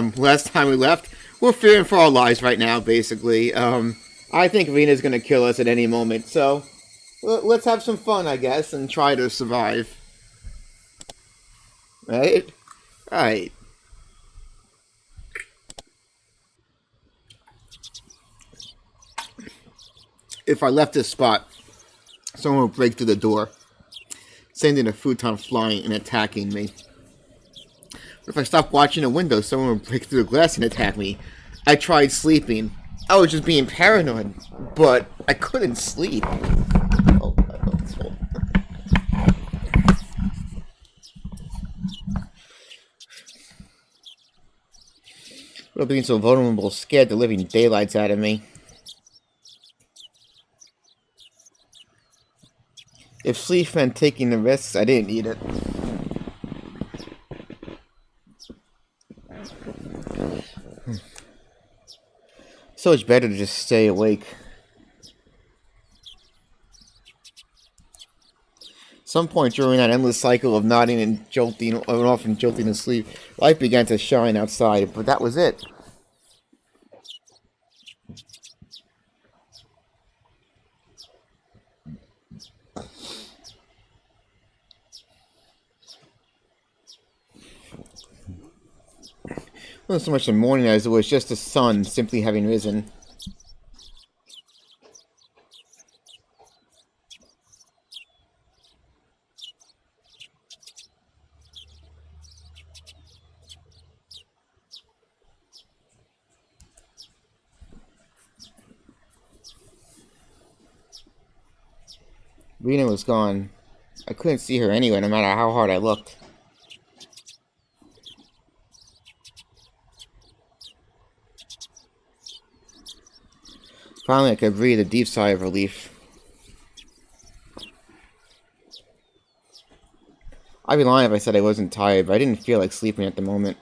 Last time we left, we're fearing for our lives right now, basically. I think Rena's gonna kill us at any moment, so let's have some fun, I guess, and try to survive. Right? Right. If I left this spot, someone would break through the door, sending a futon flying and attacking me. If I stopped watching the window, someone would break through the glass and attack me. I tried sleeping. I was just being paranoid, but I couldn't sleep. Oh, that's cold. Well, being so vulnerable scared the living daylights out of me. If sleep meant taking the risks, I didn't need it. So much better to just stay awake. Some point during that endless cycle of nodding and jolting off and jolting to sleep, light began to shine outside, but that was it. It wasn't so much the morning as it was just the sun simply having risen. Rena was gone. I couldn't see her anywhere, no matter how hard I looked. Finally, I could breathe a deep sigh of relief. I'd be lying if I said I wasn't tired, but I didn't feel like sleeping at the moment.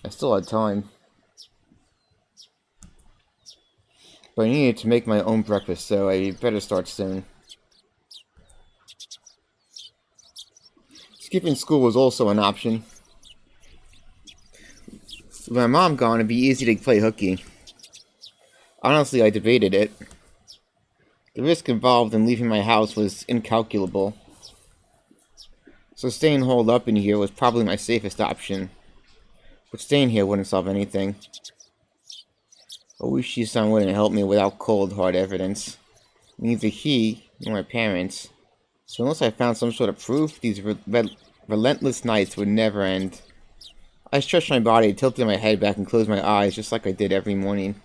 I still had time. But I needed to make my own breakfast, so I better start soon. Skipping school was also an option. With my mom gone, it'd be easy to play hooky. Honestly, I debated it. The risk involved in leaving my house was incalculable. So staying holed up in here was probably my safest option. But staying here wouldn't solve anything. Oishi-san wouldn't help me without cold, hard evidence. Neither he nor my parents. So unless I found some sort of proof, these relentless nights would never end. I stretched my body, tilted my head back, and closed my eyes just like I did every morning.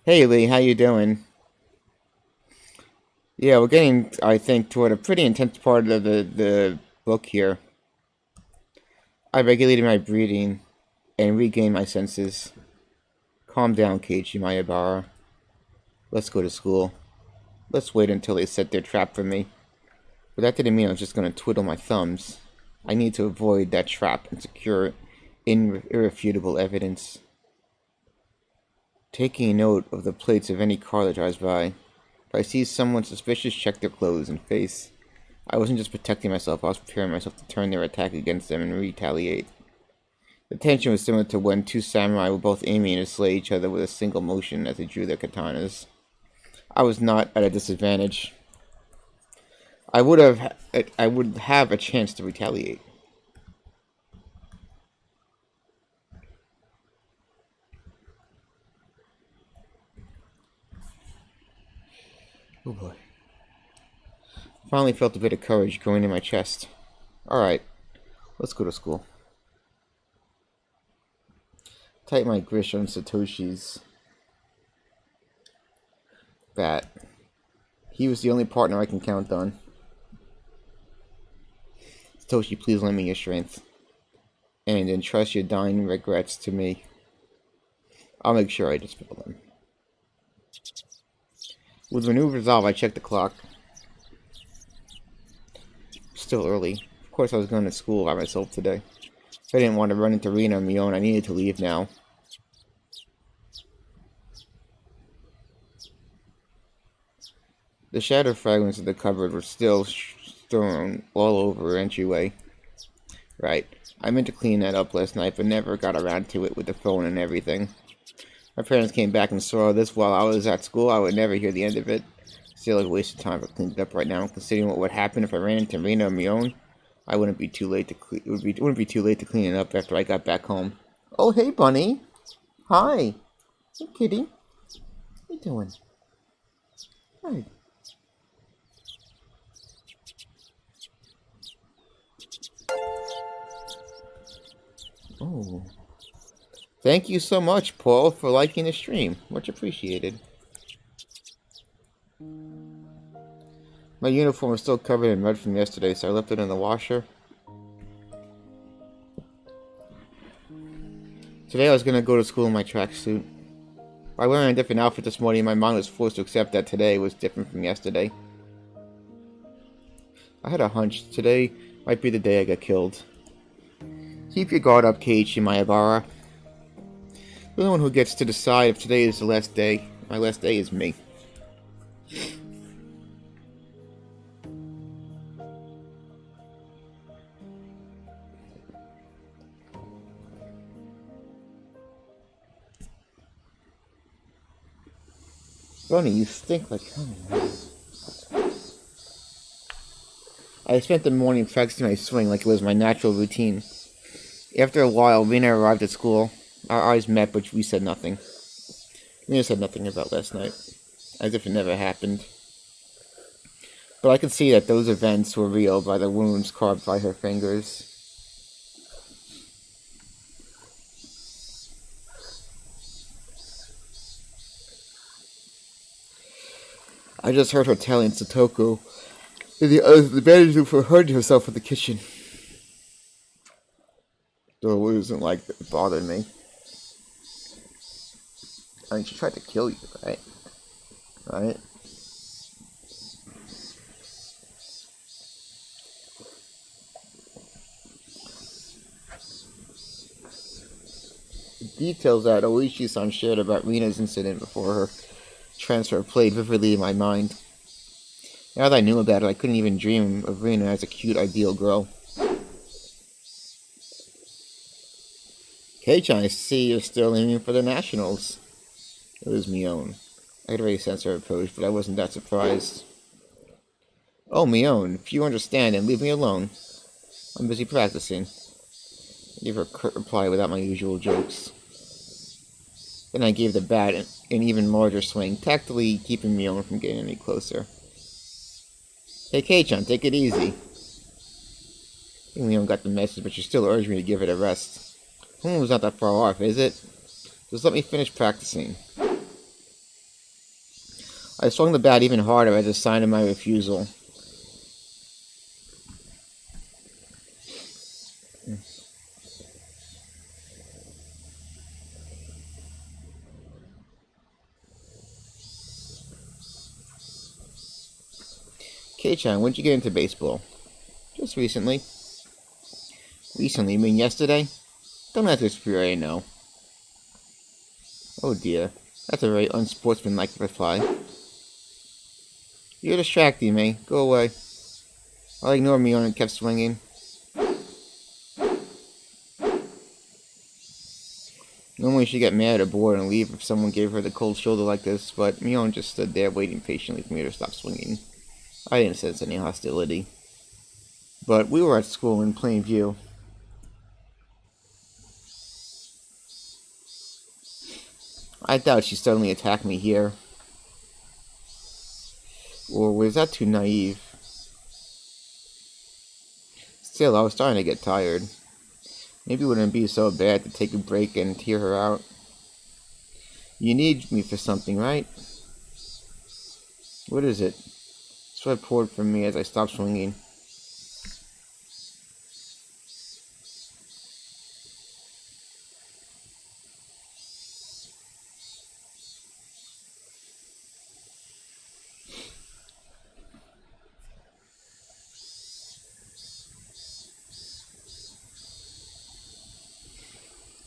Hey Lee, how you doing? Yeah, we're getting, I think, toward a pretty intense part of the book here. I regulated my breathing and regained my senses. Calm down, Keiichi Maebara. Let's go to school. Let's wait until they set their trap for me. But that didn't mean I was just going to twiddle my thumbs. I need to avoid that trap and secure irrefutable evidence. Taking note of the plates of any car that drives by. If I see someone suspicious, check their clothes and face. I wasn't just protecting myself, I was preparing myself to turn their attack against them and retaliate. The tension was similar to when two samurai were both aiming to slay each other with a single motion as they drew their katanas. I was not at a disadvantage. I would have a chance to retaliate. Oh boy. Finally felt a bit of courage growing in my chest. Alright, let's go to school. Type my grish on Satoshi's bat. He was the only partner I can count on. Satoshi, please lend me your strength. And entrust your dying regrets to me. I'll make sure I dispel them. With renewed resolve, I checked the clock. Still early. Of course I was going to school by myself today. If I didn't want to run into Rena on my own, I needed to leave now. The shattered fragments of the cupboard were still strewn all over the entryway. Right. I meant to clean that up last night, but never got around to it with the phone and everything. My parents came back and saw this while I was at school. I would never hear the end of it. Still, a waste of time to clean it up right now. Considering what would happen if I ran into Rena on my own, I wouldn't be too late to wouldn't be too late to clean it up after I got back home. Oh, hey, bunny. Hi. Hey, kitty. What you doing? Hi. Oh. Thank you so much, Paul, for liking the stream. Much appreciated. My uniform is still covered in mud from yesterday, so I left it in the washer. Today I was going to go to school in my tracksuit. By wearing a different outfit this morning, my mind was forced to accept that today was different from yesterday. I had a hunch. Today might be the day I get killed. Keep your guard up, Keiichi Maebara. You're the one who gets to decide if today is the last day. My last day is me. Bunny, you stink like hell. I spent the morning practicing my swing like it was my natural routine. After a while, Rena arrived at school. Our eyes met, but we said nothing. Rena said nothing about last night, as if it never happened. But I could see that those events were real by the wounds carved by her fingers. I just heard her telling Satoko that the others advantage for hurting herself in the kitchen. Though it wasn't like it bothered me. I mean, she tried to kill you, right? Right? The details that Oishi-san shared about Rina's incident before her transfer played vividly in my mind. Now that I knew about it, I couldn't even dream of Rina as a cute, ideal girl. Kei-chan, I see you're still aiming for the Nationals. It was Mion. I could already sense her approach, but I wasn't that surprised. Oh, Mion, if you understand, then leave me alone. I'm busy practicing. I gave her a curt reply without my usual jokes. Then I gave the bat an even larger swing, tactfully keeping Mion from getting any closer. Hey, Kei-chan, take it easy. I think Mion got the message, but she still urged me to give it a rest. Home was not that far off, is it? Just let me finish practicing. I swung the bat even harder as a sign of my refusal. Kei-chan, when'd you get into baseball? Just recently. Recently? You mean yesterday? Don't have to disappear, I know. Oh dear. That's a very unsportsmanlike reply. You're distracting me. Go away. I ignored Mion and kept swinging. Normally she'd get mad or bored and leave if someone gave her the cold shoulder like this, but Mion just stood there waiting patiently for me to stop swinging. I didn't sense any hostility. But we were at school in plain view. I doubt she'd suddenly attack me here. Or was that too naive? Still, I was starting to get tired. Maybe it wouldn't be so bad to take a break and hear her out. You need me for something, right? What is it? Sweat poured from me as I stopped swinging.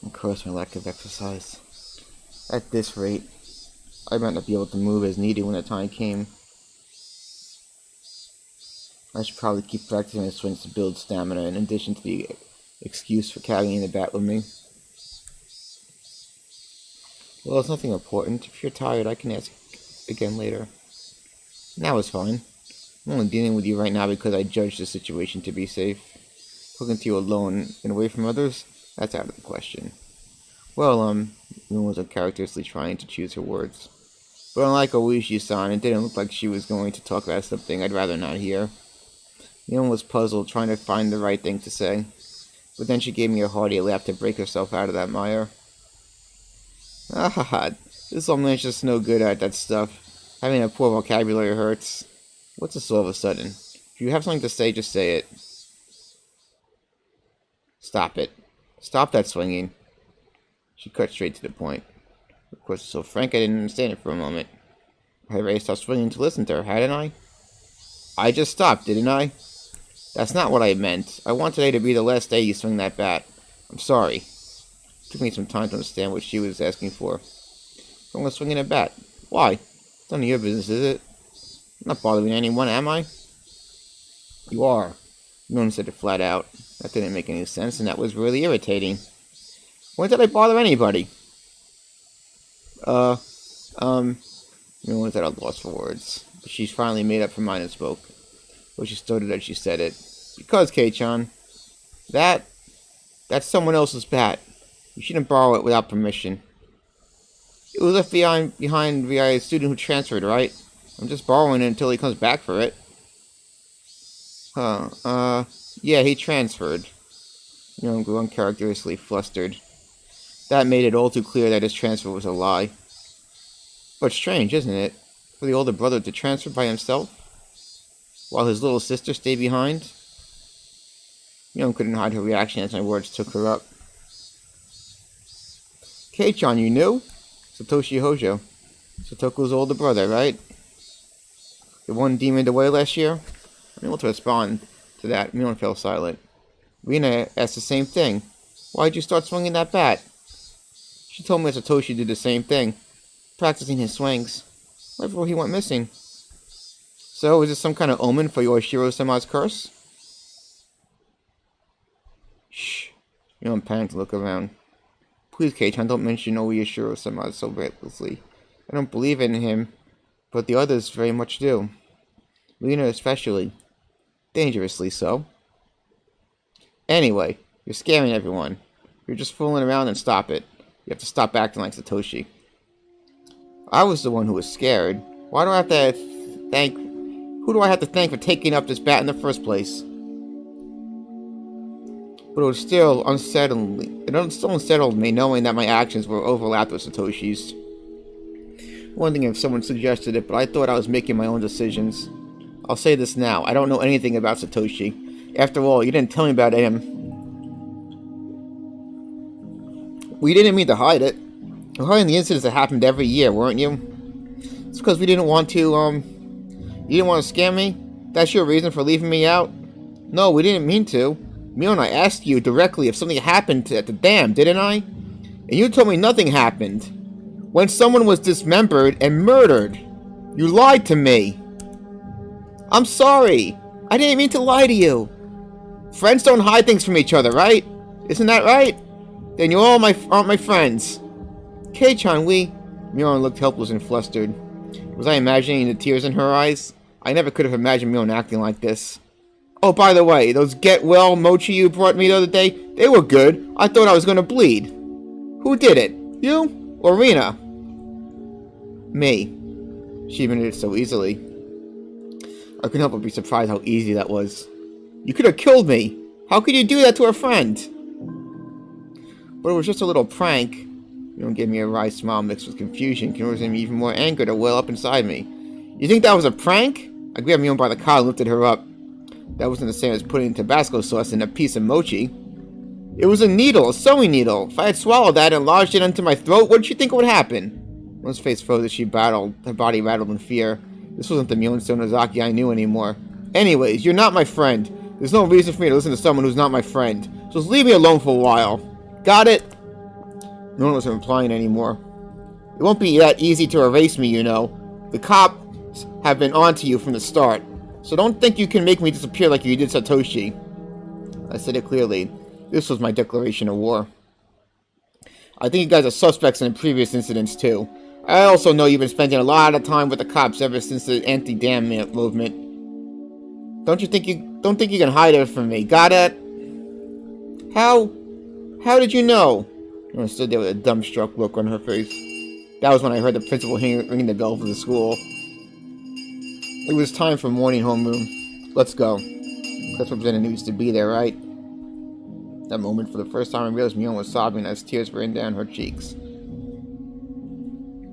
Of course, my lack of exercise. At this rate, I might not be able to move as needed when the time came. I should probably keep practicing my swings to build stamina in addition to the excuse for carrying the bat with me. Well, it's nothing important. If you're tired, I can ask again later. Now it's fine. I'm only dealing with you right now because I judged the situation to be safe. Talking to you alone and away from others, that's out of the question. Well, Moon was uncharacteristically trying to choose her words. But unlike Oishi-san, it didn't look like she was going to talk about something I'd rather not hear. Mion was puzzled, trying to find the right thing to say. But then she gave me a hearty laugh to break herself out of that mire. Ah ha ha, this old man's just no good at that stuff. Having a poor vocabulary hurts. What's this all of a sudden? If you have something to say, just say it. Stop it. Stop that swinging. She cut straight to the point. Of course, so frank I didn't understand it for a moment. I had already stopped swinging to listen to her, hadn't I? I just stopped, didn't I? That's not what I meant. I want today to be the last day you swing that bat. I'm sorry. It took me some time to understand what she was asking for. I'm going to swing in a bat. Why? It's none of your business, is it? I'm not bothering anyone, am I? You are. No one said it flat out. That didn't make any sense, and that was really irritating. When did I bother anybody? No one's at a loss for words. But she's finally made up her mind and spoke. But she stuttered as she said it. Because, Kei-chan, that's someone else's bat. You shouldn't borrow it without permission. It was left behind by a student who transferred, right? I'm just borrowing it until he comes back for it. Yeah, he transferred. Grew uncharacteristically flustered. That made it all too clear that his transfer was a lie. But strange, isn't it? For the older brother to transfer by himself, while his little sister stayed behind? Couldn't hide her reaction as my words took her up. Kei-chan, you knew? Satoshi Hojo. Satoku's older brother, right? The one demoned away last year? Unable to respond to that, Mion fell silent. Rina asked the same thing. Why'd you start swinging that bat? She told me that Satoshi did the same thing, practicing his swings. Right before he went missing. So, is this some kind of omen for your Shiro-sama's curse? Shh. Mion panicked to look around. Please, Kei-chan, don't mention Shiro-sama so recklessly. I don't believe in him, but the others very much do. Rina especially. Dangerously so. Anyway, you're scaring everyone. You're just fooling around and stop it. You have to stop acting like Satoshi. I was the one who was scared. Why do I have to thank... Who do I have to thank for taking up this bat in the first place? But it was still unsettling. It still unsettled me knowing that my actions were overlapped with Satoshi's. Wondering if someone suggested it, but I thought I was making my own decisions. I'll say this now. I don't know anything about Satoshi. After all, you didn't tell me about him. We didn't mean to hide it. You're hiding the incidents that happened every year, weren't you? It's because we didn't want to, You didn't want to scam me? That's your reason for leaving me out? No, we didn't mean to. Mion, I asked you directly if something happened at the dam, didn't I? And you told me nothing happened. When someone was dismembered and murdered. You lied to me. I'm sorry. I didn't mean to lie to you. Friends don't hide things from each other, right? Isn't that right? Then you all aren't my friends. Kei-chan, Mion looked helpless and flustered. Was I imagining the tears in her eyes? I never could have imagined Mion acting like this. Oh, by the way, those get-well mochi you brought me the other day, they were good. I thought I was going to bleed. Who did it? You? Or Rina? Me. She admitted it so easily. I couldn't help but be surprised how easy that was. You could have killed me. How could you do that to a friend? But it was just a little prank. Mion gave me a wry smile mixed with confusion, causing me even more anger to well up inside me. You think that was a prank? I grabbed Mion by the collar and lifted her up. That wasn't the same as putting Tabasco sauce in a piece of mochi. It was a needle, a sewing needle. If I had swallowed that and lodged it into my throat, what did you think would happen? Mion's face froze as she battled, her body rattled in fear. This wasn't the Mion Sonozaki I knew anymore. Anyways, you're not my friend. There's no reason for me to listen to someone who's not my friend. So just leave me alone for a while. Got it? No one wasn't replying anymore. It won't be that easy to erase me, you know. The cops have been onto you from the start. So don't think you can make me disappear like you did Satoshi. I said it clearly. This was my declaration of war. I think you guys are suspects in the previous incidents, too. I also know you've been spending a lot of time with the cops ever since the anti-dam movement. Don't think you can hide it from me? Got it? How did you know? I stood there with a dumbstruck look on her face. That was when I heard the principal ringing the bell for the school. It was time for morning homeroom. Let's go. Class representative needs to be there, right? That moment, for the first time, I realized Mion was sobbing as tears ran down her cheeks.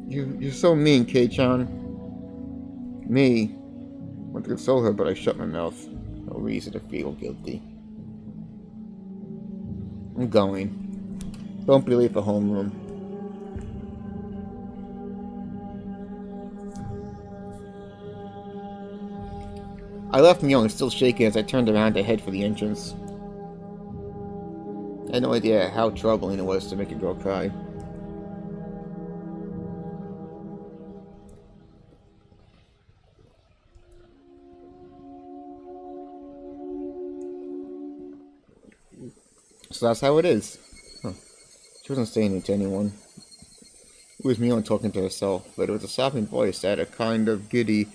You're so mean, K-chan. Me. I wanted to console her, but I shut my mouth. No reason to feel guilty. I'm going. Don't be late for homeroom. I left Mion still shaking as I turned around to head for the entrance. I had no idea how troubling it was to make a girl cry. So that's how it is. Huh. She wasn't saying it to anyone. It was Mion talking to herself, but it was a sobbing voice that had a kind of giddy,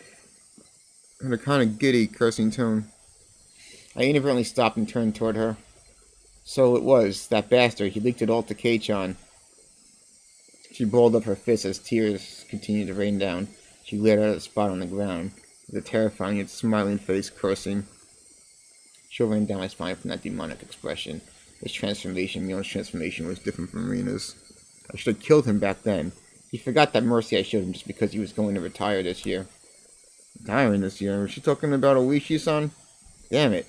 cursing tone. I inadvertently stopped and turned toward her. So it was, that bastard, he leaked it all to K-chan. She balled up her fists as tears continued to rain down. She glared at a spot on the ground, with a terrifying yet smiling face cursing. Chill ran down my spine from that demonic expression. Mion's transformation was different from Rina's. I should have killed him back then. He forgot that mercy I showed him just because he was going to retire this year. Retiring this year? Was she talking about Oishi-san? Damn it.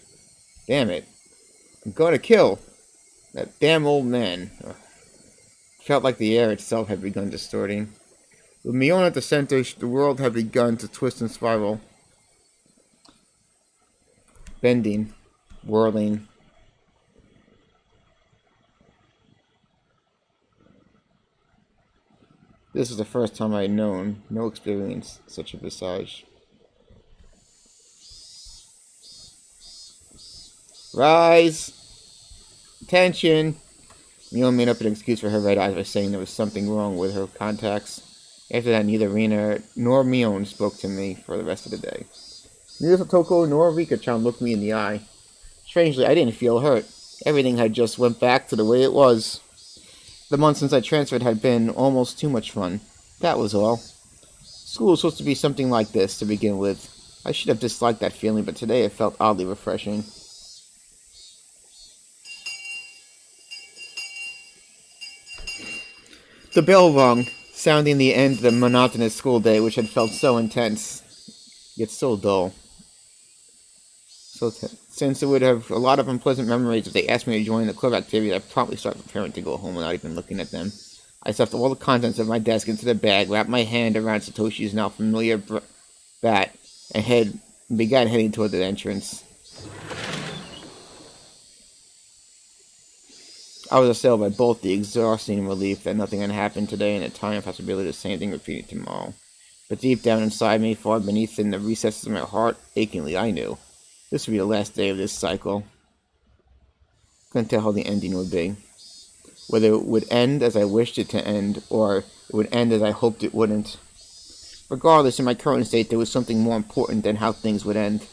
I'm going to kill that damn old man. Ugh. Felt like the air itself had begun distorting. With Mion at the center, the world had begun to twist and spiral. Bending, whirling. This was the first time I had known, no experience, such a visage. Rise! Attention! Mion made up an excuse for her red eyes by saying there was something wrong with her contacts. After that, neither Rina nor Mion spoke to me for the rest of the day. Neither Satoko nor Rika-chan looked me in the eye. Strangely, I didn't feel hurt. Everything had just went back to the way it was. The month since I transferred had been almost too much fun. That was all. School was supposed to be something like this to begin with. I should have disliked that feeling, but today it felt oddly refreshing. The bell rung, sounding the end of the monotonous school day which had felt so intense, yet so dull. Since it would have a lot of unpleasant memories if they asked me to join the club activity, I promptly started preparing to go home without even looking at them. I stuffed all the contents of my desk into the bag, wrapped my hand around Satoshi's now familiar bat, and began heading toward the entrance. I was assailed by both the exhausting relief that nothing had happened today and the time possibility of the same thing repeated tomorrow. But deep down inside me, far beneath in the recesses of my heart, achingly I knew this would be the last day of this cycle. Couldn't tell how the ending would be. Whether it would end as I wished it to end, or it would end as I hoped it wouldn't. Regardless, in my current state, there was something more important than how things would end.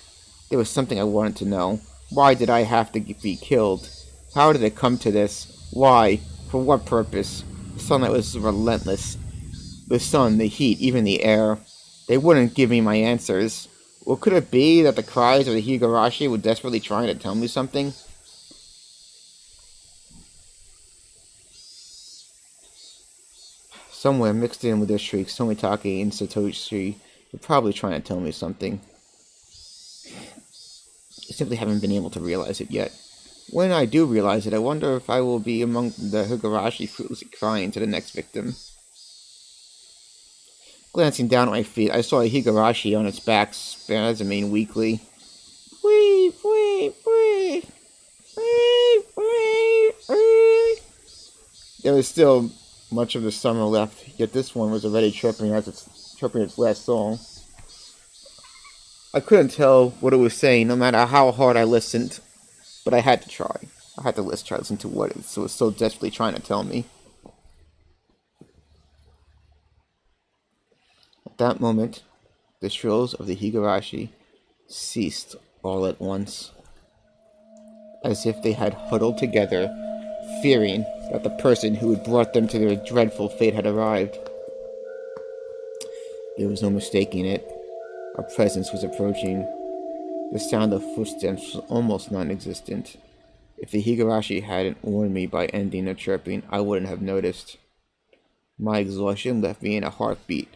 There was something I wanted to know. Why did I have to be killed? How did it come to this? Why? For what purpose? The sunlight was relentless. The sun, the heat, even the air. They wouldn't give me my answers. Or could it be that the cries of the Higurashi were desperately trying to tell me something? Somewhere mixed in with their shrieks, Tomitake and Satoshi were probably trying to tell me something. I simply haven't been able to realize it yet. When I do realize it, I wonder if I will be among the Higurashi fruitlessly crying to the next victim. Glancing down at my feet, I saw a Higurashi on its back, spasming weakly. Weep, weep, weep, weep, weep, weep. There was still much of the summer left, yet this one was already chirping its last song. I couldn't tell what it was saying, no matter how hard I listened, but I had to try. I had to try to listen to what it was so desperately trying to tell me. At that moment, the shrills of the Higurashi ceased all at once, as if they had huddled together, fearing that the person who had brought them to their dreadful fate had arrived. There was no mistaking it. A presence was approaching. The sound of footsteps was almost non-existent. If the Higurashi hadn't warned me by ending the chirping, I wouldn't have noticed. My exhaustion left me in a heartbeat.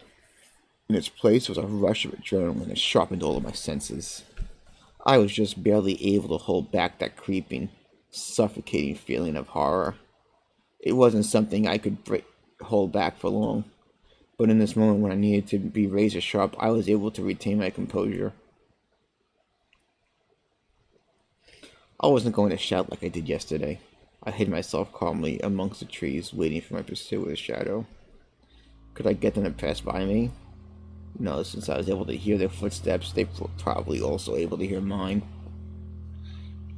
In its place was a rush of adrenaline that sharpened all of my senses. I was just barely able to hold back that creeping, suffocating feeling of horror. It wasn't something I could hold back for long, but in this moment when I needed to be razor sharp, I was able to retain my composure. I wasn't going to shout like I did yesterday. I hid myself calmly amongst the trees, waiting for my pursuer's shadow. Could I get them to pass by me? No, since I was able to hear their footsteps, they were probably also able to hear mine.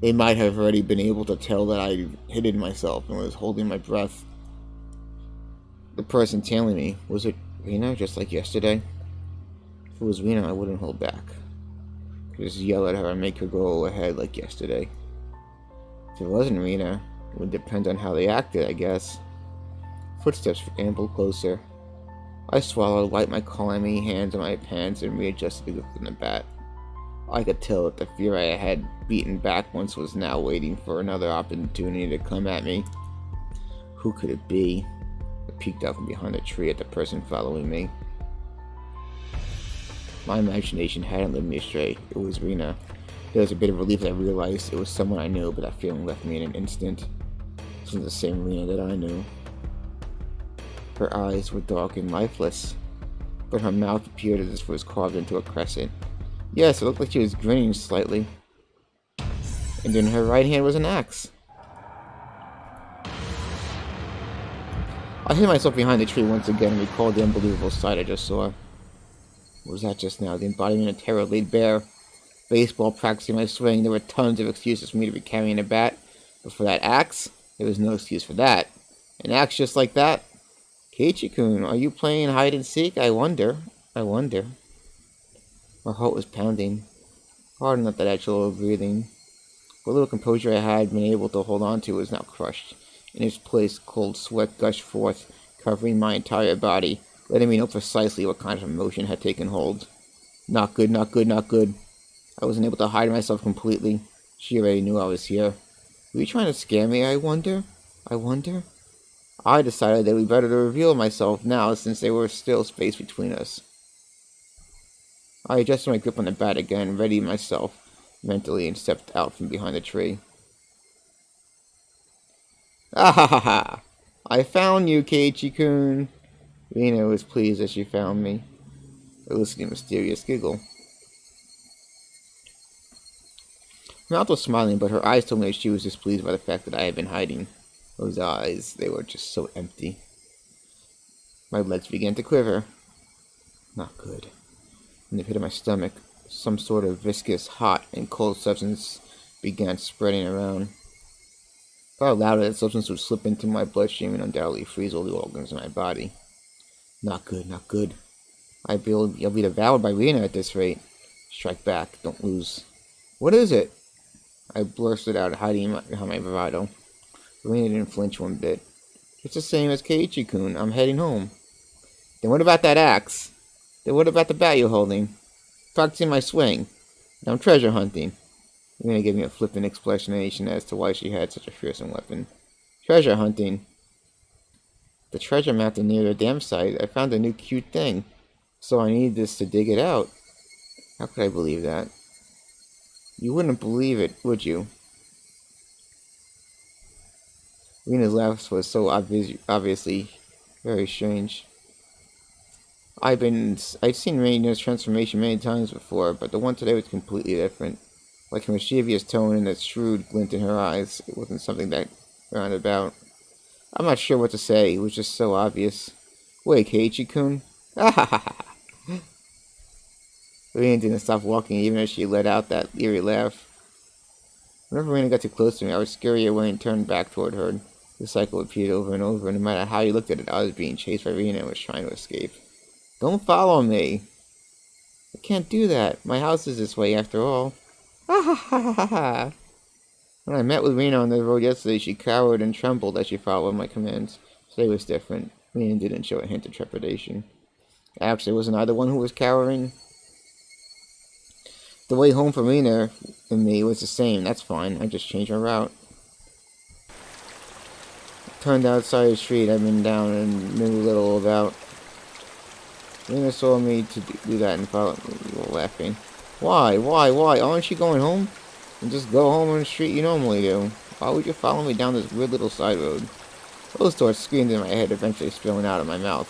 They might have already been able to tell that I hidden myself and was holding my breath. The person tailing me, was it Rena, just like yesterday? If it was Rena, I wouldn't hold back. I could just yell at her and make her go ahead like yesterday. If it wasn't Rena, it would depend on how they acted, I guess. Footsteps ambled closer. I swallowed, wiped my clammy hands on my pants, and readjusted the grip on the bat. I could tell that the fear I had beaten back once was now waiting for another opportunity to come at me. Who could it be? I peeked out from behind a tree at the person following me. My imagination hadn't led me astray. It was Rena. There was a bit of relief as I realized it was someone I knew, but that feeling left me in an instant. It wasn't the same Rena that I knew. Her eyes were dark and lifeless, but her mouth appeared as if it was carved into a crescent. Yes, it looked like she was grinning slightly. And in her right hand was an axe. I hid myself behind the tree once again and recalled the unbelievable sight I just saw. What was that just now? The embodiment of terror laid bare. Baseball practicing my swing, there were tons of excuses for me to be carrying a bat, but for that axe, there was no excuse for that. An axe just like that? Keiichi-kun, are you playing hide and seek? I wonder. My heart was pounding, hard enough that I had trouble breathing. What little composure I had been able to hold on to was now crushed. In its place, cold sweat gushed forth, covering my entire body, letting me know precisely what kind of emotion had taken hold. Not good, not good, not good. I wasn't able to hide myself completely. She already knew I was here. Were you trying to scare me, I wonder? I decided that it would be better to reveal myself now, since there was still space between us. I adjusted my grip on the bat again, readied myself mentally, and stepped out from behind the tree. Ah ha ha ha! I found you, Keiichi-kun! Rena was pleased as she found me, eliciting a mysterious giggle. Her mouth was smiling, but her eyes told me that she was displeased by the fact that I had been hiding. Those eyes, they were just so empty. My legs began to quiver. Not good. In the pit of my stomach, some sort of viscous, hot, and cold substance began spreading around. If I allowed it, that substance would slip into my bloodstream and undoubtedly freeze all the organs in my body. Not good, not good. I'll be devoured by Rena at this rate. Strike back, don't lose. What is it? I blustered out, hiding behind my bravado. Rena didn't flinch one bit. It's the same as Keiichi-kun. I'm heading home. Then what about that axe? Then what about the bat you're holding? Practicing my swing. And I'm treasure hunting. Rena gave me a flippant explanation as to why she had such a fearsome weapon. Treasure hunting. The treasure mountain near the dam site. I found a new cute thing. So I needed this to dig it out. How could I believe that? You wouldn't believe it, would you? Rena's laugh was so obviously very strange. I'd seen Rena's transformation many times before, but the one today was completely different. Like a mischievous tone and a shrewd glint in her eyes. It wasn't something that ran about. I'm not sure what to say. It was just so obvious. Wait, Keiichi-kun? Ah ha ha ha! Rena didn't stop walking even as she let out that eerie laugh. Whenever Rena got too close to me, I would scurry away and turn back toward her. The cycle repeated over and over, and no matter how you looked at it, I was being chased by Rena and was trying to escape. Don't follow me! I can't do that. My house is this way after all. Ha ha ha ha ha! When I met with Rena on the road yesterday, she cowered and trembled as she followed my commands. Today was different. Rena didn't show a hint of trepidation. Actually, wasn't I the one who was cowering? The way home for Rena and me was the same. That's fine. I just changed my route. Turned outside the street I've been down and knew little about. Rena saw me to do that and followed me, laughing. Why? Aren't you going home? And just go home on the street you normally do. Why would you follow me down this weird little side road? Those thoughts screamed in my head, eventually spilling out of my mouth.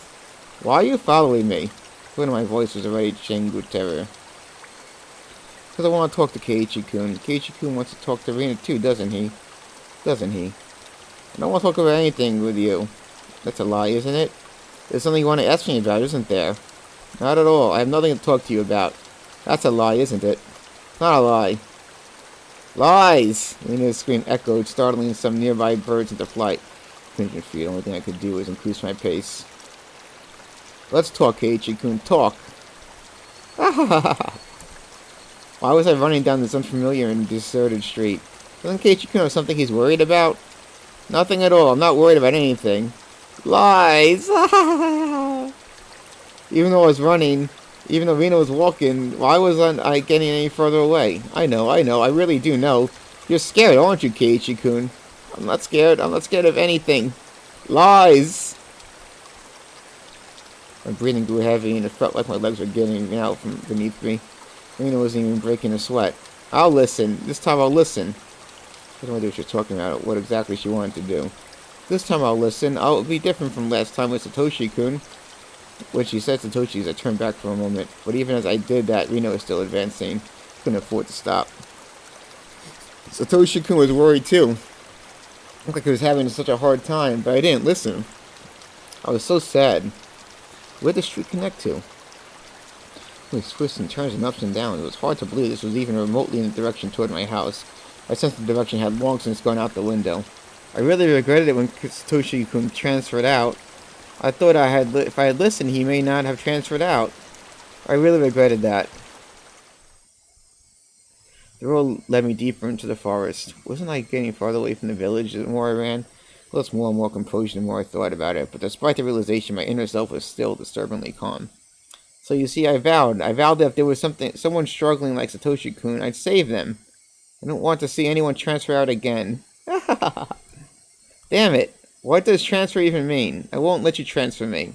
Why are you following me? The tone of my voice was already changed with terror. Because I want to talk to Keiichi-kun. Keiichi-kun wants to talk to Rena too, doesn't he? I don't want to talk about anything with you. That's a lie, isn't it? There's something you want to ask me about, isn't there? Not at all. I have nothing to talk to you about. That's a lie, isn't it? Not a lie. Lies! Rena's scream echoed, startling some nearby birds into flight. Cringing feet. The only thing I could do was increase my pace. Let's talk, Keiichi-kun. Talk! Why was I running down this unfamiliar and deserted street? Doesn't Keiichi-kun have something he's worried about? Nothing at all. I'm not worried about anything. Lies! Even though Rena was walking, why wasn't I getting any further away? I know. I really do know. You're scared, aren't you, Keiichi-kun? I'm not scared. I'm not scared of anything. Lies! My breathing grew heavy, and it felt like my legs were giving out from beneath me. Rena wasn't even breaking a sweat. I'll listen. This time I'll listen. I have no idea what she's talking about, what exactly she wanted to do. This time I'll listen. I'll be different from last time with Satoshi-kun. When she said Satoshi's, I turned back for a moment. But even as I did that, Rena was still advancing. Couldn't afford to stop. Satoshi-kun was worried too. Looked like he was having such a hard time, but I didn't listen. I was so sad. Where'd the street connect to? With twists and turns and ups and downs, it was hard to believe this was even remotely in the direction toward my house. I sensed the direction had long since gone out the window. I really regretted it when Satoshi-kun transferred out. I thought if I had listened, he may not have transferred out. I really regretted that. The road led me deeper into the forest. Wasn't I getting farther away from the village the more I ran? I lost more and more composure the more I thought about it, but despite the realization, my inner self was still disturbingly calm. So you see, I vowed that if there was someone struggling like Satoshi-kun, I'd save them. I don't want to see anyone transfer out again. Damn it! What does transfer even mean? I won't let you transfer me.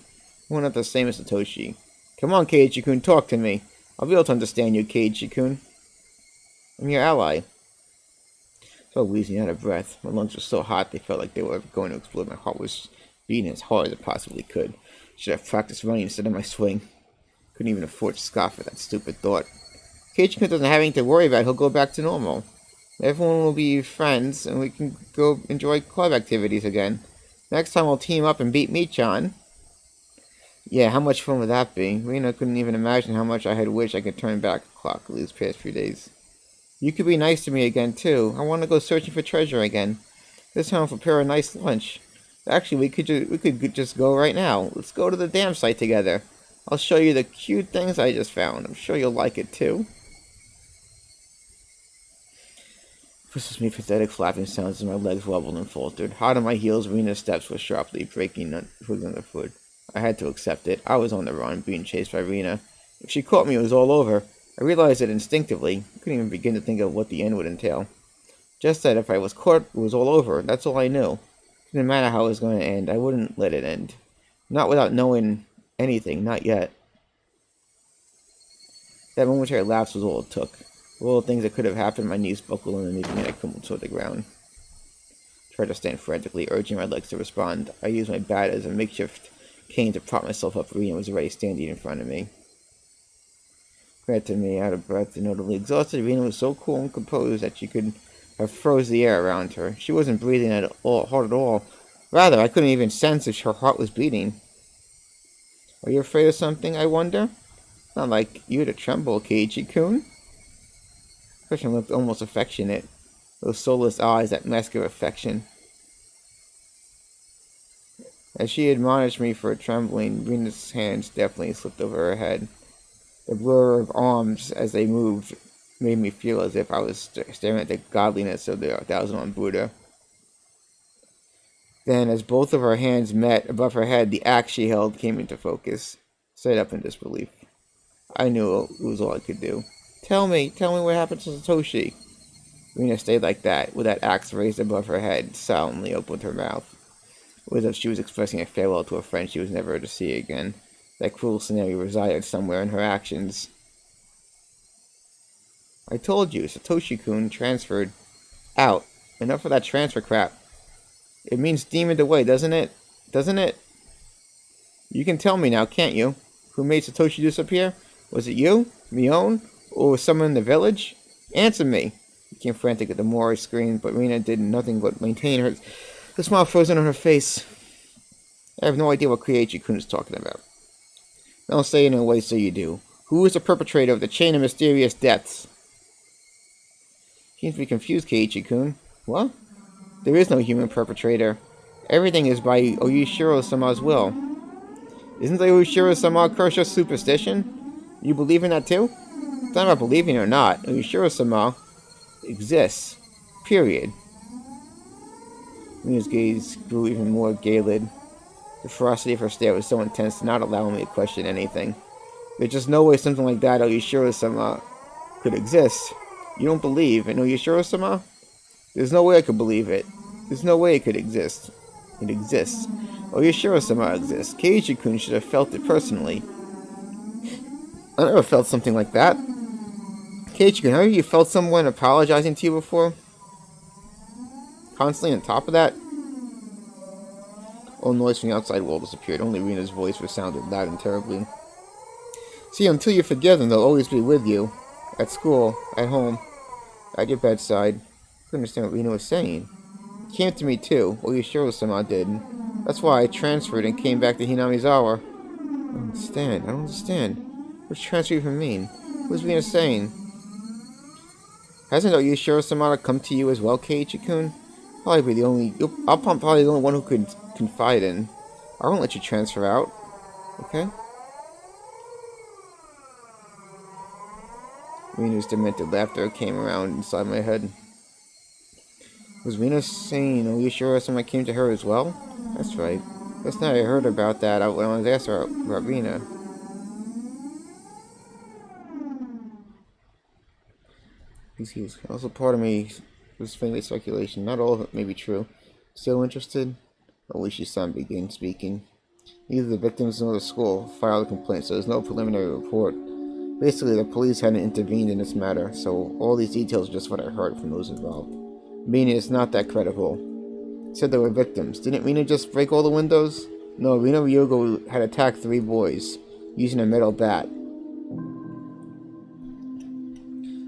I'm not the same as Satoshi. Come on, Keiichi-kun, talk to me. I'll be able to understand you, Keiichi-kun. I'm your ally. I felt wheezing out of breath. My lungs were so hot they felt like they were going to explode. My heart was beating as hard as it possibly could. Should have practiced running instead of my swing. Couldn't even afford to scoff at that stupid thought. Keiichi-kun doesn't have anything to worry about. He'll go back to normal. Everyone will be friends, and we can go enjoy club activities again. Next time we'll team up and beat Michan. Yeah, how much fun would that be? Rena couldn't even imagine how much I had wished I could turn back the clock these past few days. You could be nice to me again, too. I want to go searching for treasure again. This time I'll prepare a nice lunch. Actually, we could just go right now. Let's go to the dam site together. I'll show you the cute things I just found. I'm sure you'll like it, too. This was me pathetic flapping sounds as my legs wobbled and faltered. Hot on my heels, Rena's steps were sharply breaking twigs underfoot. I had to accept it. I was on the run, being chased by Rena. If she caught me, it was all over. I realized it instinctively. I couldn't even begin to think of what the end would entail. Just that if I was caught, it was all over. That's all I knew. It didn't matter how it was going to end. I wouldn't let it end. Not without knowing anything. Not yet. That momentary lapse was all it took. Of all the things that could have happened, my knees buckled underneath me and I crumpled toward the ground. I tried to stand frantically, urging my legs to respond. I used my bat as a makeshift cane to prop myself up. Rena was already standing in front of me. Granted me, out of breath and notably exhausted, Rena was so cool and composed that she could have froze the air around her. She wasn't breathing hard at all. Rather, I couldn't even sense if her heart was beating. Are you afraid of something, I wonder? Not like you to tremble, Keiichi-kun. The question looked almost affectionate. those soulless eyes that mask of affection. As she admonished me for trembling, Rena's hands definitely slipped over her head. The blur of arms as they moved made me feel as if I was staring at the godliness of the Thousand Buddha. Then, as both of her hands met above her head, the axe she held came into focus. Set up in disbelief. I knew it was all I could do. Tell me what happened to Satoshi. Rena stayed like that, with that axe raised above her head, silently opened her mouth. It was as if she was expressing a farewell to a friend she was never to see again. That cruel scenario resided somewhere in her actions. I told you, Satoshi-kun transferred out. Enough of that transfer crap. It means demoned away, doesn't it? Doesn't it? You can tell me now, can't you? Who made Satoshi disappear? Was it you? Mion? Or was someone in the village? Answer me! He became frantic at the more I screamed, but Rena did nothing but maintain the smile frozen on her face. I have no idea what Keiichi-kun is talking about. Don't say it in a way so you do. Who is the perpetrator of the chain of mysterious deaths? Seems to be confused, Keiichi-kun. What? There is no human perpetrator. Everything is by Oyashiro-sama's will. Isn't the Oyashiro-sama curse just superstition? You believe in that too? It's not about believing or not. Oyashiro-sama exists. Period. Mina's gaze grew even more galed. The ferocity of her stare was so intense to not allow me to question anything. There's just no way something like that Oyashiro-sama could exist. You don't believe in Oyashiro-sama? There's no way I could believe it. There's no way it could exist. It exists. Oyashiro-sama exists. Keiichi-kun should have felt it personally. I never felt something like that. Keiichi-kun, haven't you felt someone apologizing to you before? Constantly on top of that? All noise from the outside world disappeared. Only Rena's voice resounded loud and terribly. See, until you forgive them, they'll always be with you. At school, at home, at your bedside. I couldn't understand what Rena was saying. It came to me too. Oyashiro-sama did. That's why I transferred and came back to Hinamizawa. I don't understand. What's transfer even mean? What's Rena saying? Hasn't Oyashiro-sama come to you as well, Keiichi-kun? I'll probably the only one who could confide in. I won't let you transfer out. Okay? Rena's demented laughter came around inside my head. Was Rena saying Oyashiro-sama came to her as well? That's right. Last night I heard about that when I was asked her about Rena. Excuse. Also, part of me was faintly speculation. Not all of it may be true. Still interested? Oishi-san began speaking. Neither the victims nor the school filed a complaint, so there's no preliminary report. Basically, the police hadn't intervened in this matter, so all these details are just what I heard from those involved. Meaning it's not that credible. Said there were victims. Didn't Rena just break all the windows? No, Rena Ryogo had attacked 3 boys, using a metal bat.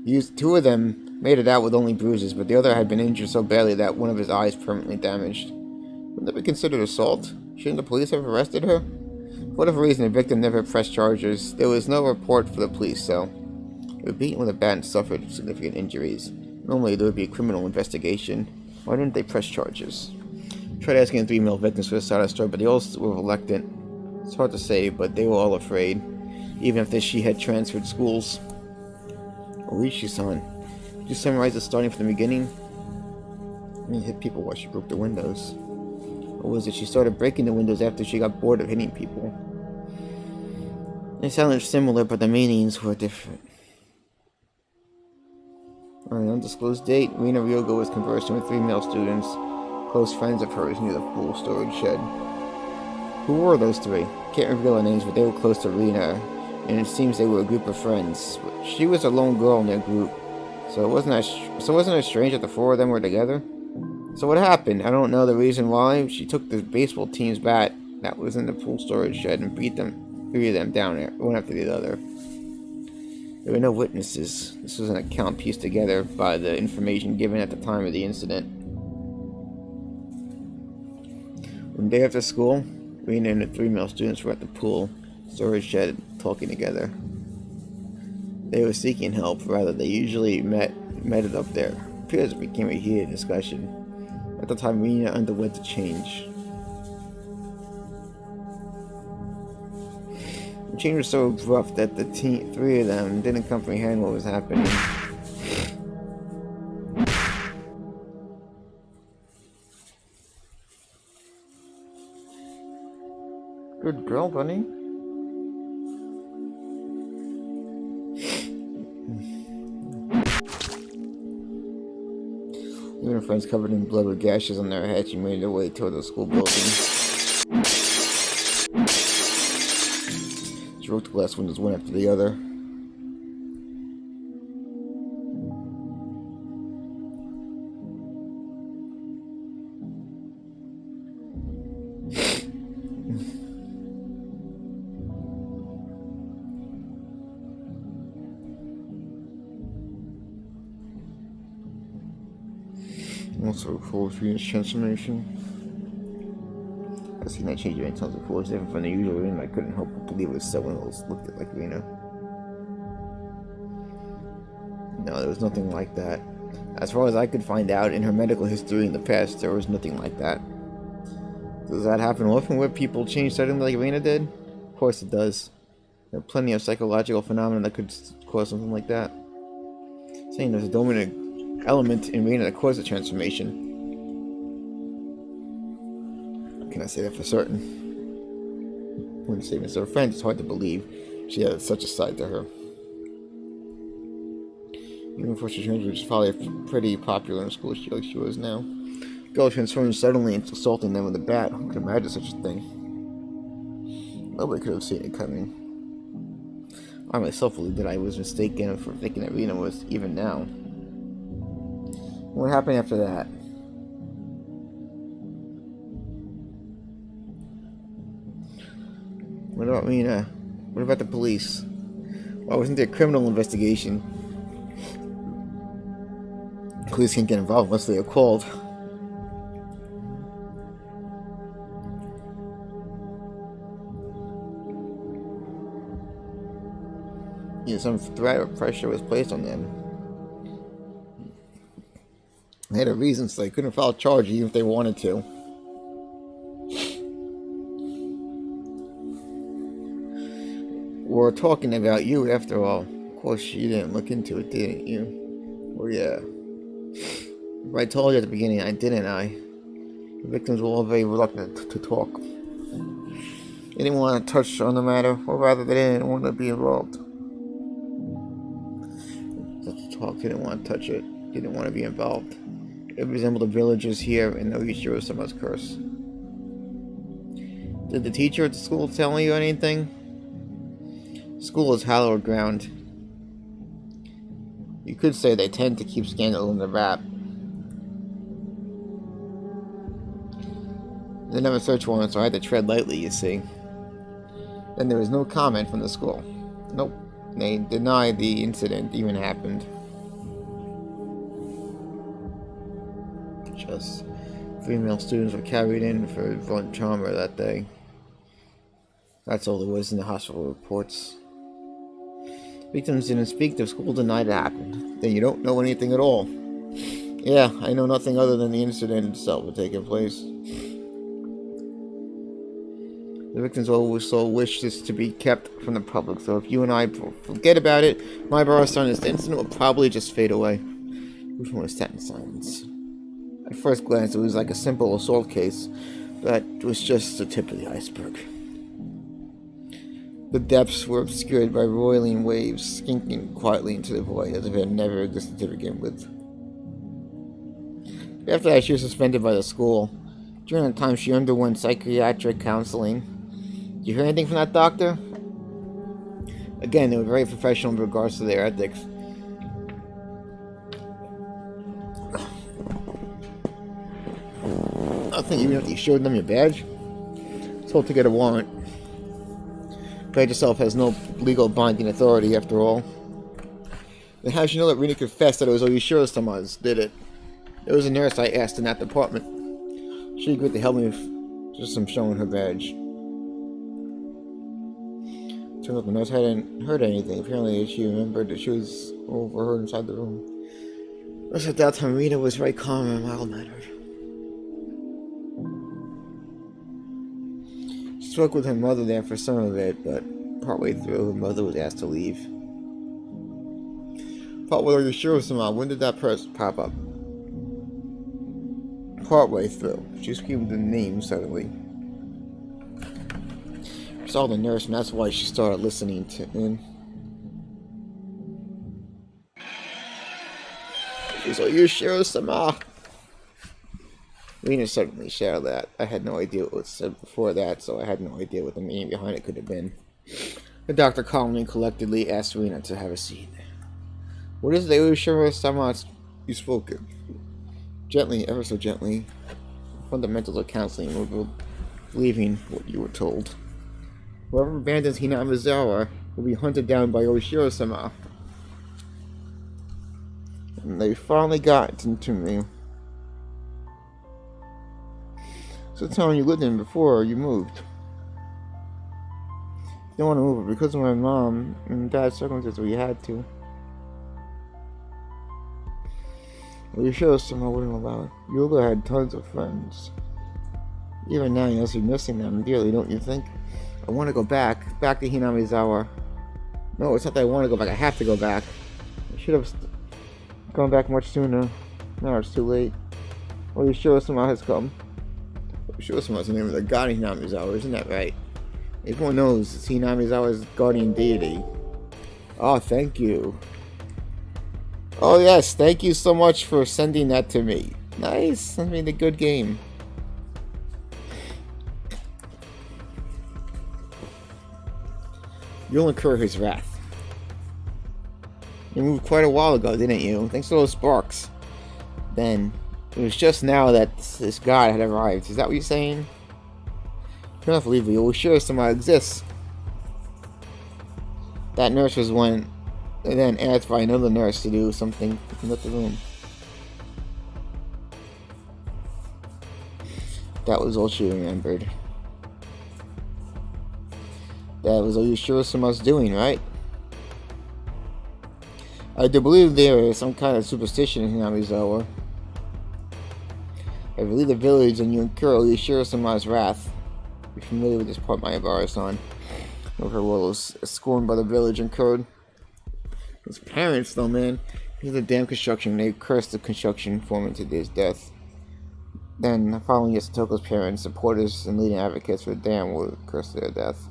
2 of them made it out with only bruises, but the other had been injured so badly that one of his eyes permanently damaged. Wouldn't that be considered assault? Shouldn't the police have arrested her? For whatever reason, the victim never pressed charges. There was no report for the police, so they were beaten with a bat and suffered significant injuries. Normally, there would be a criminal investigation. Why didn't they press charges? Tried asking the 3 male victims for the side of the story, but they all were reluctant. It's hard to say, but they were all afraid, even if she had transferred schools. Oishi-san, could you summarize the starting from the beginning? I mean, hit people while she broke the windows. Or was it she started breaking the windows after she got bored of hitting people? They sounded similar, but the meanings were different. On an undisclosed date, Rena Ryogo was conversing with 3 male students, close friends of hers, near the pool storage shed. Who were those 3? Can't reveal their names, but they were close to Rena, and it seems they were a group of friends. She was a lone girl in their group, so it wasn't as strange that the 4 of them were together. So what happened? I don't know the reason why. She took the baseball team's bat that was in the pool storage shed and beat 3 of them down there, one after the other. There were no witnesses. This was an account pieced together by the information given at the time of the incident. One day after school, Rena and the 3 male students were at the pool storage shed talking together. They were seeking help, rather they usually met it up there. appears it became a heated discussion. At the time, Rena underwent a change. The change was so abrupt that the three of them didn't comprehend what was happening. Good girl, Bunny. Even her friends covered in blood with gashes on their heads, she made her way toward the school building. She broke the glass windows one after the other. Also, Force Venus transformation. I've seen that change many times before. It's different from the usual Rena. I couldn't help but believe it was someone else looked like Rena. No, there was nothing like that. As far as I could find out, in her medical history in the past, there was nothing like that. Does that happen often where people change suddenly like Rena did? Of course it does. There are plenty of psychological phenomena that could cause something like that. Saying there's a dominant element in Rena that caused the transformation. Can I say that for certain? When statements of her friends, it's hard to believe she had such a side to her. Even before she changed, which is probably pretty popular in school, like she was now. Girl transformed suddenly into assaulting them with a bat. Who could imagine such a thing? Nobody could have seen it coming. I myself believed that I was mistaken for thinking that Rena was even now. What happened after that? What about Rena? What about the police? Why wasn't there a criminal investigation? Police can't get involved unless they are called. Some threat or pressure was placed on them. They had a reason, so they couldn't file a charge even if they wanted to. We're talking about you, after all. Of course, you didn't look into it, didn't you? Oh, yeah. I told you at the beginning, didn't I? The victims were all very reluctant to talk. They didn't want to touch on the matter, or rather, they didn't want to be involved. To talk, they didn't want to touch it. They didn't want to be involved. It resembled the villagers here in the Higurashi curse. Did the teacher at the school tell you anything? School is hallowed ground. You could say they tend to keep scandal in the wrap. They never searched one, so I had to tread lightly, you see. Then there was no comment from the school. Nope. They denied the incident even happened. Just female students were carried in for blunt trauma that day. That's all there was in the hospital reports. Victims didn't speak, the school denied it happened. Then you don't know anything at all. Yeah, I know nothing other than the incident itself had taken place. The victims also wish this to be kept from the public, so if you and I forget about it, my borrows on this incident will probably just fade away. Which one was sat in silence? At first glance, it was like a simple assault case, but it was just the tip of the iceberg. The depths were obscured by roiling waves, skinking quietly into the void as if it had never existed to begin with. After that, she was suspended by the school. During that time, she underwent psychiatric counseling. Did you hear anything from that doctor? Again, they were very professional in regards to their ethics. Nothing, even if you showed them your badge. Told to get a warrant. Badge itself has no legal binding authority, after all. Then how did you know that Rena confessed that it was Higurashi-sama's did it? There was a nurse I asked in that department. She agreed to help me with just some showing her badge. Turns out the nurse hadn't heard anything. Apparently she remembered that she was overheard inside the room. At that time, Rita was very calm and mild-mannered. She spoke with her mother there for some of it, but partway through, her mother was asked to leave. Partway through, Shiro-sama, when did that person pop up? Partway through, she screamed the name suddenly. She saw the nurse, and that's why she started listening to him. She's like, "You Shiro-sama!" Rina suddenly shouted that. I had no idea what was said before that, so I had no idea what the meaning behind it could have been. The doctor calmly and collectedly asked Rina to have a seat. "What is the Shiro-sama you spoke of?" Gently, ever so gently. Fundamentals of counseling were believing what you were told. Whoever abandons Hinamizawa will be hunted down by Oshiro-sama. And they finally got into me. It's the town you lived in before you moved. You don't want to move it because of my mom and dad's circumstances. We had to. Oshiro-sama wouldn't allow it. Yoga had tons of friends. Even now, you must be missing them dearly, don't you think? I want to go back to Hinamizawa. No, it's not that I want to go back. I have to go back. I should have gone back much sooner. Now it's too late. Well, Oshiro-sama has come. Oshiro-sama is the name of the god in Hinamizawa, isn't that right? Everyone knows it's Hinamizawa's guardian deity. Oh, thank you. Oh yes, thank you so much for sending that to me. Nice, I made a good game. You'll incur his wrath. You moved quite a while ago, didn't you? Thanks to those sparks. Then, it was just now that this god had arrived. Is that what you're saying? You don't believe me. Well, sure, somehow exists. That nurse was one, and then asked by another nurse to do something in the room. That was all she remembered. That was all Oshiro-sama's doing, right? I do believe there is some kind of superstition in Hinamizawa. If you leave the village and you incur Oshiro-sama's wrath. You're familiar with this part, Mayabara-san. Her role is scorned by the village incurred. His parents, though, man. He's a damn construction. They cursed the construction foreman to his death. Then, following Yasutoko's parents, supporters and leading advocates for the dam were cursed to their death.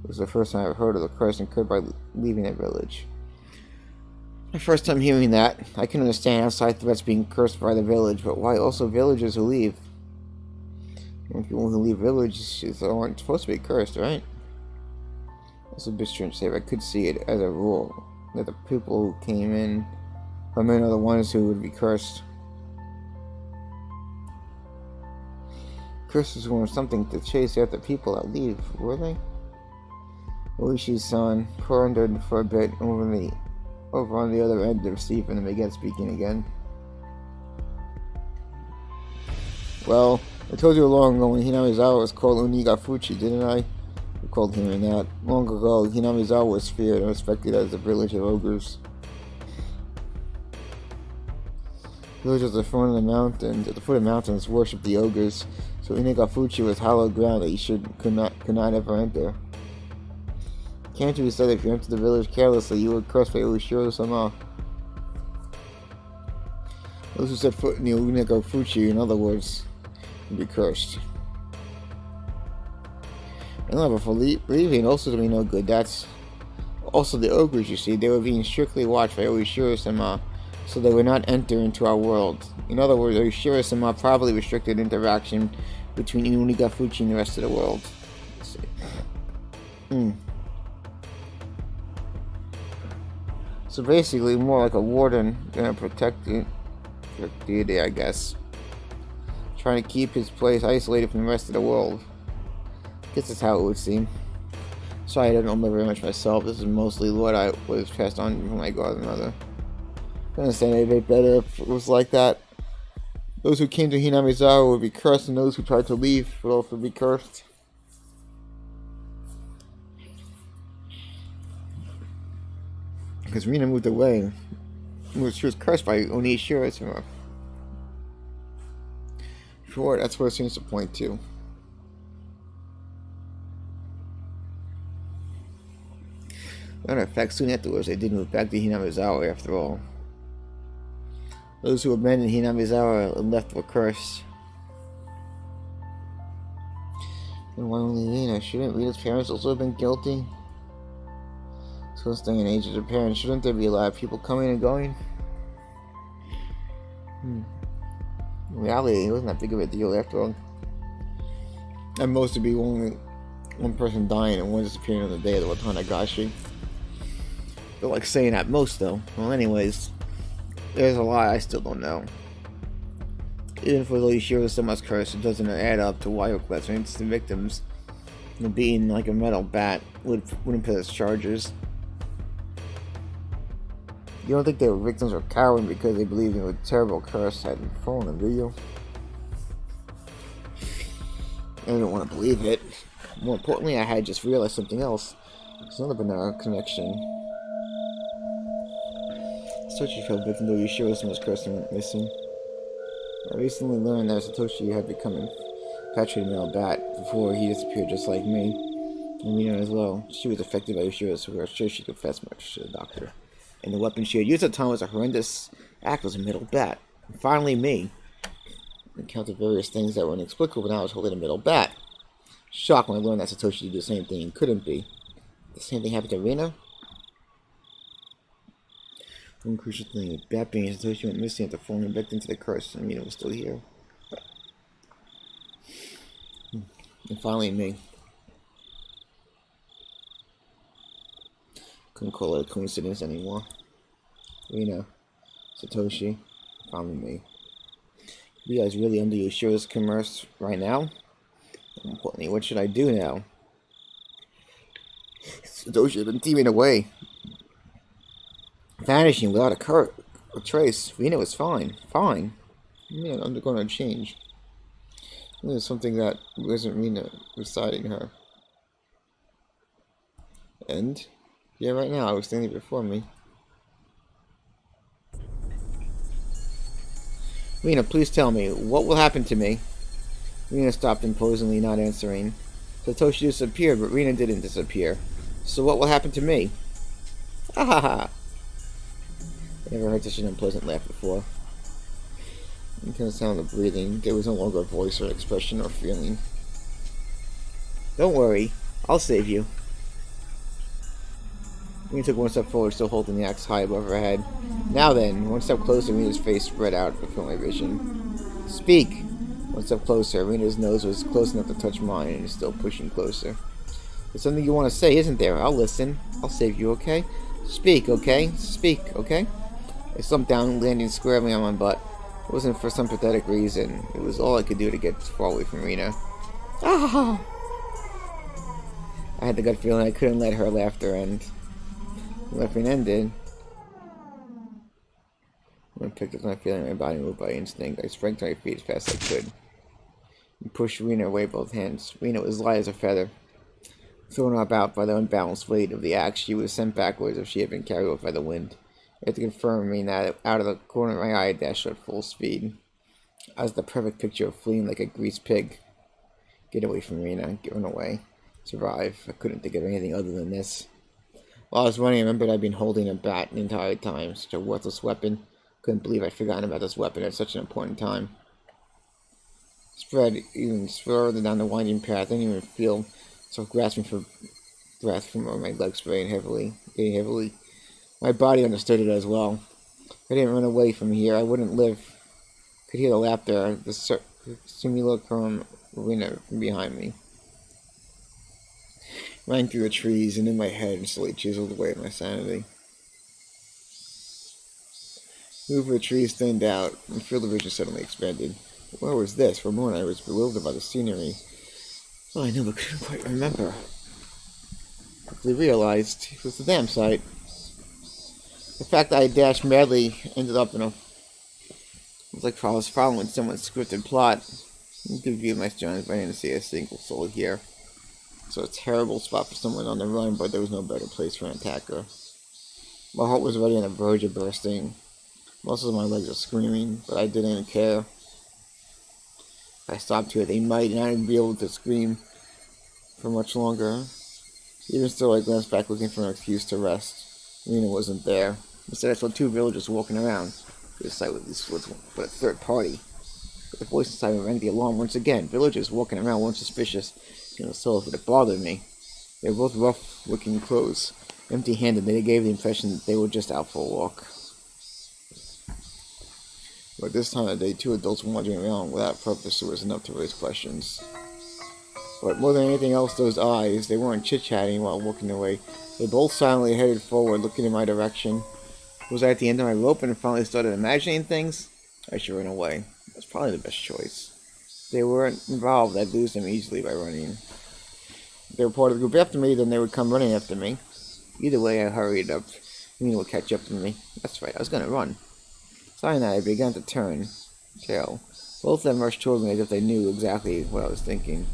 It was the first time I've heard of the curse incurred by leaving a village. My first time hearing that, I can understand outside threats being cursed by the village, but why also villagers who leave? And people who leave villages aren't supposed to be cursed, right? That's a bit strange to say, but I could see it as a rule, that the people who came in from in are the ones who would be cursed. Curses weren't something to chase after people that leave, were they? Oishi-san pondered for a bit over on the other end of Stephen and began speaking again. Well, I told you long ago when Hinamizawa was called Onikakushi, didn't I? I recalled hearing that. Long ago, Hinamizawa was feared and respected as a village of ogres. Villagers at the foot of the mountains, worshipped the ogres, so Onikakushi was hallowed ground that you could not ever enter. Can't you say that if you entered the village carelessly, you were cursed by Oshiro-sama? Those who set foot in the Onikakushi, in other words, would be cursed. And not before leaving, also to be no good. That's also the ogres, you see. They were being strictly watched by Oshiro-sama, so they would not enter into our world. In other words, Oshiro-sama probably restricted interaction between Onikakushi and the rest of the world. Let's see. So basically, more like a warden than a protecting deity, I guess. Trying to keep his place isolated from the rest of the world. Guess that's how it would seem. Sorry, I don't know very much myself. This is mostly what I was passed on from my godmother. I understand it a bit better if it was like that. Those who came to Hinamizawa would be cursed, and those who tried to leave would also be cursed. Because Rina moved away. She was cursed by Onishiro. Sure, that's what it seems to point to. In fact, soon afterwards, they did move back to Hinamizawa after all. Those who abandoned Hinamizawa and left were cursed. And why only Rina? Shouldn't Rita's parents also have been guilty? So this day and age as a parent, shouldn't there be a lot of people coming and going? In reality, it wasn't that big of a deal after all. At most, it'd be only one person dying and one disappearing on the day of the Watanagashi. They're like saying at most, though. Well, anyways, there's a lot I still don't know. Even if Oishiro was so much cursed, it doesn't add up to why Oklesmans, the victims, beaten like a metal bat, wouldn't put as charges. You don't think they were victims or cowering because they believed in a terrible curse had fallen on video? I didn't want to believe it. More importantly, I had just realized something else. There's another banana connection. Satoshi fell victim to Yoshiro's most cursed and went missing. I recently learned that Satoshi had become infatuated with a bat before he disappeared just like me. And Rina as well. She was affected by Yoshiro, so we were sure she confessed much to the doctor. And the weapon she had used at the time was a horrendous act, was a metal bat. And finally me. I encountered various things that were inexplicable, but now I was holding a metal bat. Shocked when I learned that Satoshi did the same thing and couldn't be. The same thing happened to Rina? One crucial thing, the bat being Satoshi went missing after falling back into the curse, and Rina was still here. And finally me. Couldn't call it a coincidence anymore. Rina, Satoshi, finally me. You guys really under Yoshiro's commerce right now? More importantly, what should I do now? Satoshi has been teaming away. Vanishing without a trace. Rina was fine. Fine. Rina undergone a change. There's something that wasn't Rina residing her. And yeah, right now I was standing before me. Rina, please tell me, what will happen to me? Rina stopped imposingly, not answering. Satoshi disappeared, but Rina didn't disappear. So what will happen to me? Ha ha ha! I never heard such an unpleasant laugh before. It kind of sounded of breathing. There was no longer a voice or expression or feeling. Don't worry, I'll save you. Rina took one step forward, still holding the axe high above her head. Now then, one step closer, Rina's face spread out to fill my vision. Speak! One step closer. Rina's nose was close enough to touch mine, and is still pushing closer. There's something you want to say, isn't there? I'll listen. I'll save you, okay? Speak, okay? Speak, okay? I slumped down, landing squarely on my butt. It wasn't for some pathetic reason. It was all I could do to get far away from Rina. Ah! I had the gut feeling I couldn't let her laughter end. The laughing ended. When I picked up my feeling, my body moved by instinct. I sprang to my feet as fast as I could and pushed Rina away with both hands. Rina was light as a feather. Thrown about by the unbalanced weight of the axe, she was sent backwards as if she had been carried off by the wind. I had to confirm me that out of the corner of my eye I dashed at full speed. I was the perfect picture of fleeing like a greased pig. Get away from Rina, get run away. Survive. I couldn't think of anything other than this. While I was running, I remembered I'd been holding a bat the entire time. Such a worthless weapon. Couldn't believe I'd forgotten about this weapon at such an important time. Spread even further down the winding path. I didn't even feel myself grasping for breath from my legs getting heavily. My body understood it as well. If I didn't run away from here, I wouldn't live. Could hear the laughter, the simulacrum Rina from behind me. Rang through the trees and in my head and slowly chiseled away at my sanity. Move of the trees thinned out, and field of vision suddenly expanded. Where was this? For a moment I was bewildered by the scenery. All I knew but couldn't quite remember. Quickly realized it was the dam site. The fact that I dashed madly ended up in a... It was like I was following someone's scripted plot. Good view of my surroundings, but I didn't see a single soul here. So a terrible spot for someone on the run, but there was no better place for an attacker. My heart was already on the verge of bursting. Most of my legs are screaming, but I didn't care. If I stopped here, they might, and I wouldn't be able to scream for much longer. Even still, I glanced back looking for an excuse to rest. Rena wasn't there. Instead, I saw two villagers walking around. This sight was but a third party. But the voice inside me rang the alarm once again. Villagers walking around weren't suspicious, so if it bothered me. They were both rough-looking clothes. Empty-handed, they gave the impression that they were just out for a walk. But this time of day, two adults wandering around without purpose was enough to raise questions. But more than anything else, those eyes, they weren't chit-chatting while walking away. They both silently headed forward, looking in my direction. Was I at the end of my rope and finally started imagining things? I should run away. That's probably the best choice. If they weren't involved, I'd lose them easily by running. If they were part of the group after me, then they would come running after me. Either way, I hurried up. Rena would catch up to me. That's right, I was going to run. Saying that, I began to turn tail. Both of them rushed toward me as if they knew exactly what I was thinking.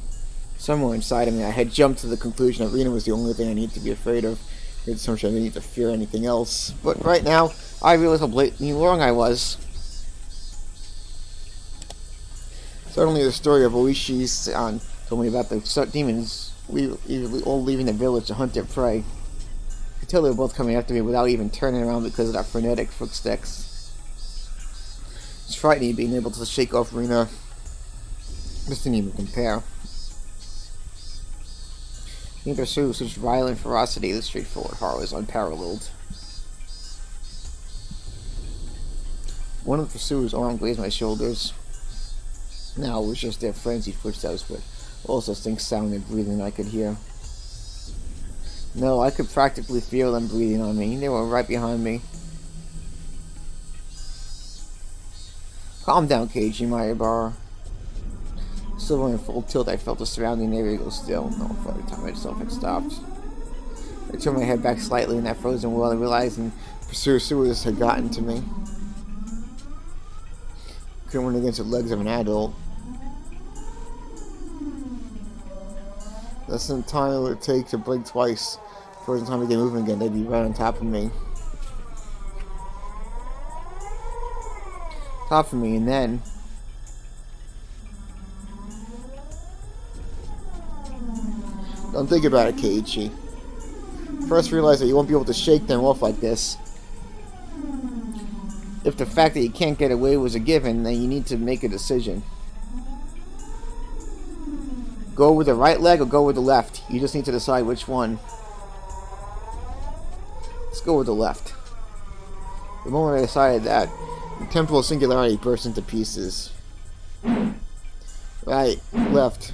Somewhere inside of me, I had jumped to the conclusion that Rena was the only thing I needed to be afraid of. There's so much I didn't need to fear anything else. But right now, I realized how blatantly wrong I was. Certainly the story of Oishi-san told me about the demons all leaving the village to hunt their prey. I could tell they were both coming after me without even turning around because of that frenetic footsteps. It's frightening being able to shake off Rena. This didn't even compare. In pursuit of such violent ferocity, the straightforward horror is unparalleled. One of the pursuers' arm grazed my shoulders. Now it was just their frenzied footsteps, but also distinct sound and breathing I could hear. No, I could practically feel them breathing on me. They were right behind me. Calm down, Keiji, my bar. Still in full tilt, I felt the surrounding area go still. No further time itself had stopped. I turned my head back slightly in that frozen world, realizing pursuers had gotten to me. Couldn't run against the legs of an adult. Less than the time it would take to blink twice. Before the time to get moving again, they'd be right on top of me. And then don't think about it, Keiichi. First realize that you won't be able to shake them off like this. If the fact that you can't get away was a given, then you need to make a decision. Go with the right leg or go with the left. You just need to decide which one. Let's go with the left. The moment I decided that, the temporal singularity burst into pieces. Right, left.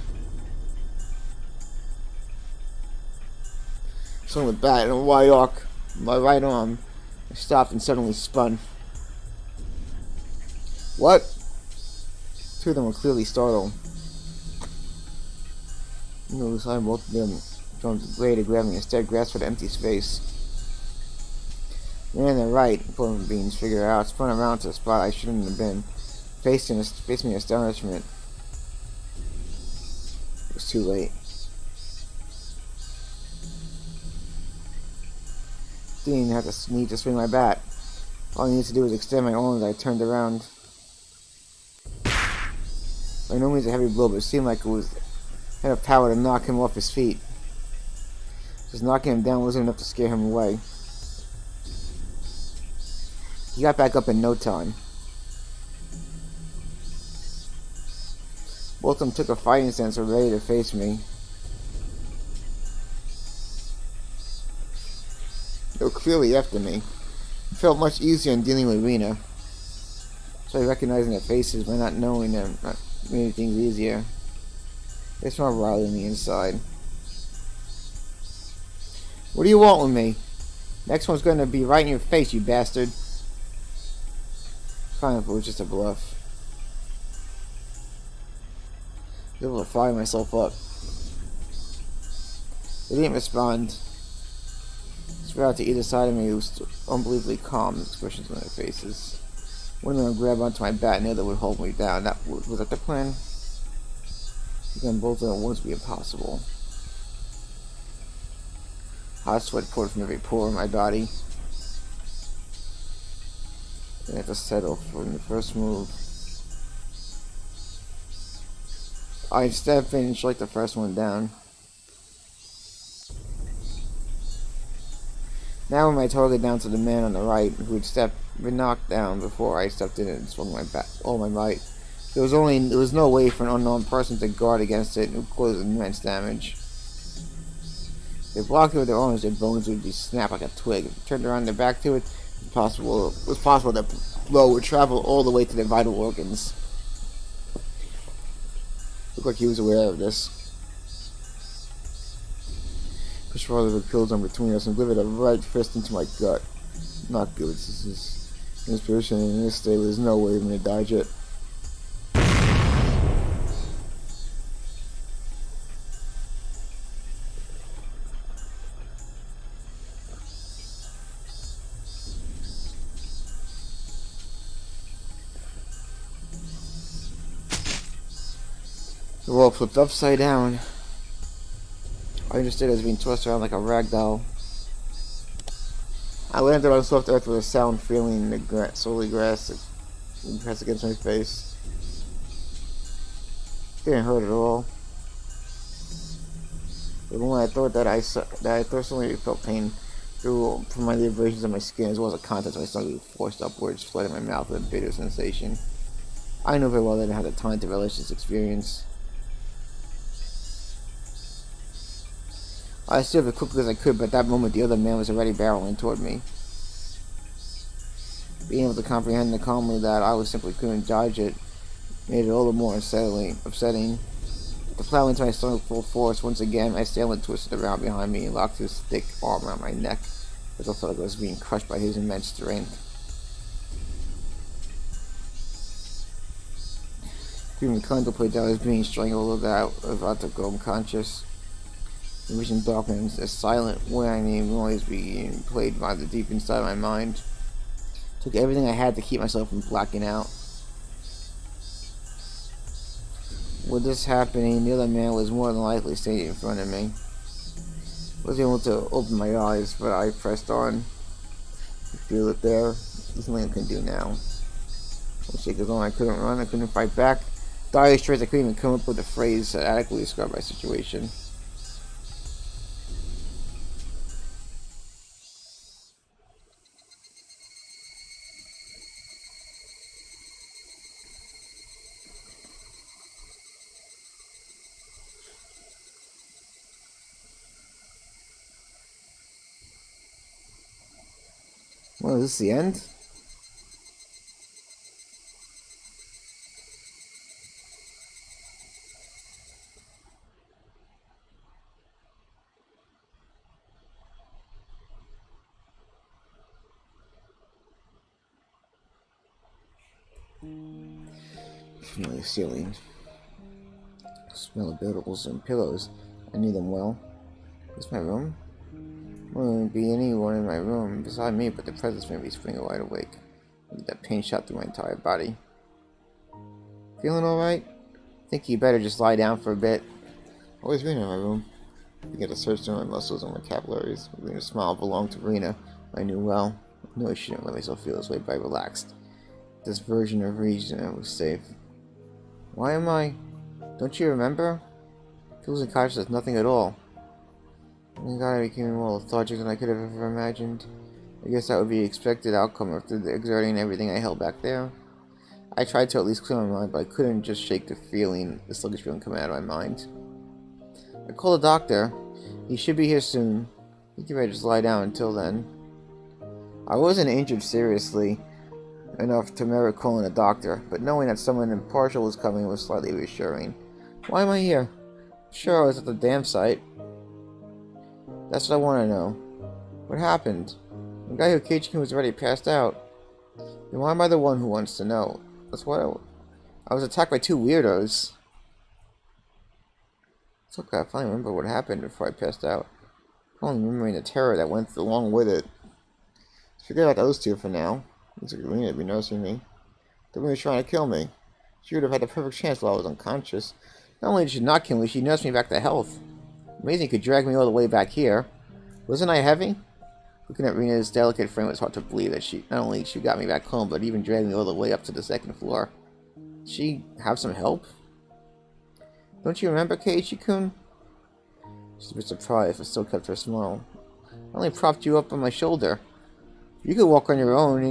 Swung with bat and a wide arc. My right arm. I stopped and suddenly spun. What? Two of them were clearly startled. I both of them jumped away to grab me, instead grasped for the empty space. Ran to the right, pulling beans, figured out, spun around to the spot I shouldn't have been. Faced me in astonishment. It was too late. Didn't have to need to swing my bat. All I needed to do was extend my arm as I turned around. By no means a heavy blow, but it seemed like it was had enough power to knock him off his feet. Just knocking him down wasn't enough to scare him away. He got back up in no time. Both of them took a fighting stance and were ready to face me. They were clearly after me. It felt much easier in dealing with Rena. So recognizing their faces by not knowing them made things easier. They smelled riley on the inside. What do you want with me? Next one's gonna be right in your face, you bastard. Fine if it was just a bluff. I was able to fire myself up. They didn't respond. Spread out to either side of me, it was unbelievably calm expressions on their faces. One of them would grab onto my bat and the other would hold me down. Was that the plan? Then both of them once be impossible. Hot sweat poured from every pore in my body. I have to settle for the first move. I instead finished like the first one down. Now with my target down to the man on the right, who had been knocked down before I stepped in and swung my back all my might. There was no way for an unknown person to guard against it, and it caused immense damage. If they blocked it with their arms, their bones would be snapped like a twig. If they turned around their back to it, it was possible that the blow would travel all the way to their vital organs. Looked like he was aware of this. Pushed farther the pills on between us and delivered a right fist into my gut. Not good. In this position, in this state, there's no way I'm gonna dodge it. The wall flipped upside down. I understood as being tossed around like a rag doll. I landed on soft earth with a sound feeling the solely grass pressed against my face. Didn't hurt at all. But when I thought that I personally felt pain from my abrasions on my skin, as well as the contents of my stomach forced upwards, flooding my mouth with a bitter sensation. I knew very well that I didn't have the time to relish this experience. I stood as quickly as I could, but at that moment the other man was already barreling toward me. Being able to comprehend calmly that I simply couldn't dodge it made it all the more upsetting. To plow into my stomach full force, once again my assailant twisted around behind me and locked his thick arm around my neck, as I felt like I was being crushed by his immense strength. Even contemplated that I was being strangled without to go unconscious. The vision darkens, a silent, whining noise being played by the deep inside of my mind. Took everything I had to keep myself from blacking out. With this happening, the other man was more than likely standing in front of me. I wasn't able to open my eyes, but I pressed on. I feel it there. There's nothing I can do now. I shake as long I couldn't run, I couldn't fight back. Dire straits, I couldn't even come up with a phrase that adequately described my situation. Well, is this the end? Familiar ceiling. Smell of buildables and pillows. I knew them well. Is this my room? Well, there wouldn't be anyone in my room beside me, but the presence made me spring wide awake. That pain shot through my entire body. Feeling alright? Think you better just lie down for a bit. Always been in my room. I began to search through my muscles and my capillaries. A smile belonged to Rena. I knew well. I knew I shouldn't let myself feel this way, but I relaxed. This version of region was safe. Why am I? Don't you remember? I was unconscious as nothing at all. Oh God, I became more lethargic than I could have ever imagined. I guess that would be the expected outcome after exerting everything I held back there. I tried to at least clear my mind, but I couldn't just shake the sluggish feeling coming out of my mind. I called the doctor. He should be here soon. I think you better just lie down until then. I wasn't injured seriously enough to merit calling a doctor, but knowing that someone impartial was coming was slightly reassuring. Why am I here? Sure, I was at the damn site. That's what I want to know. What happened? The guy who caged me was already passed out. Then why am I the one who wants to know? That's what I was attacked by two weirdos. It's okay, I finally remember what happened before I passed out. I'm only remembering the terror that went along with it. Let's forget about those two for now. Looks like Rena would be noticing me. The woman was trying to kill me. She would have had the perfect chance while I was unconscious. Not only did she not kill me, she nursed me back to health. Amazing you could drag me all the way back here. Wasn't I heavy? Looking at Rena's delicate frame, it was hard to believe that not only she got me back home, but even dragged me all the way up to the second floor. Did she have some help? Don't you remember, Keiichi-kun? She's a bit surprised, but still kept her smile. I only propped you up on my shoulder. You could walk on your own,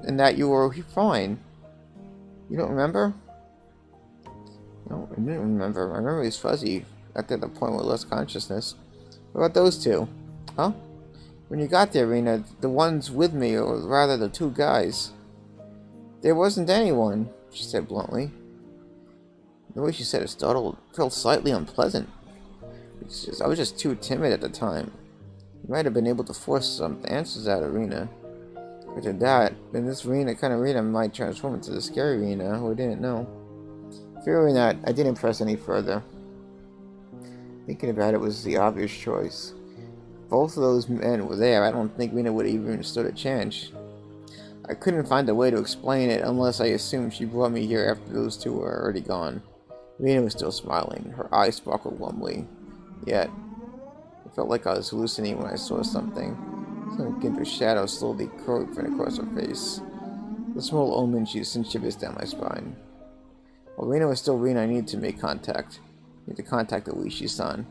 and that you were fine. You don't remember? No, I didn't remember. My memory is fuzzy. After the point where I lost consciousness. What about those two? Huh? When you got there, Rena, the ones with me, or rather the two guys. There wasn't anyone, she said bluntly. The way she said it felt slightly unpleasant. I was just too timid at the time. You might have been able to force some answers out of Rena. After that, then this kind of Rena might transform into the scary Rena who I didn't know. Fearing that, I didn't press any further. Thinking about it was the obvious choice. If both of those men were there, I don't think Rena would have even stood a chance. I couldn't find a way to explain it unless I assumed she brought me here after those two were already gone. Rena was still smiling. Her eyes sparkled warmly. Yet, it felt like I was hallucinating when I saw something. Some kind of shadow slowly curving across her face. The small omen sent shivers down my spine. While Rena was still Rena, I needed to make contact. I needed to contact Oishi-san.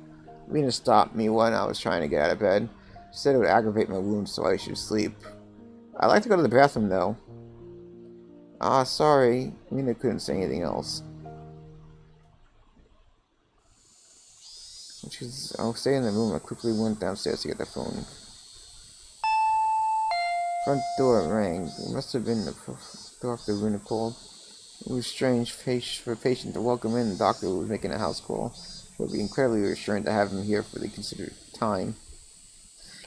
Rena stopped me when I was trying to get out of bed. She said it would aggravate my wounds, so I should sleep. I'd like to go to the bathroom, though. Ah, sorry. Rena couldn't say anything else. I'll stay in the room. I quickly went downstairs to get the phone. Front door rang. It must have been the doctor Rena called. It was strange for a patient to welcome in the doctor who was making a house call. It would be incredibly reassuring to have him here for the considered time.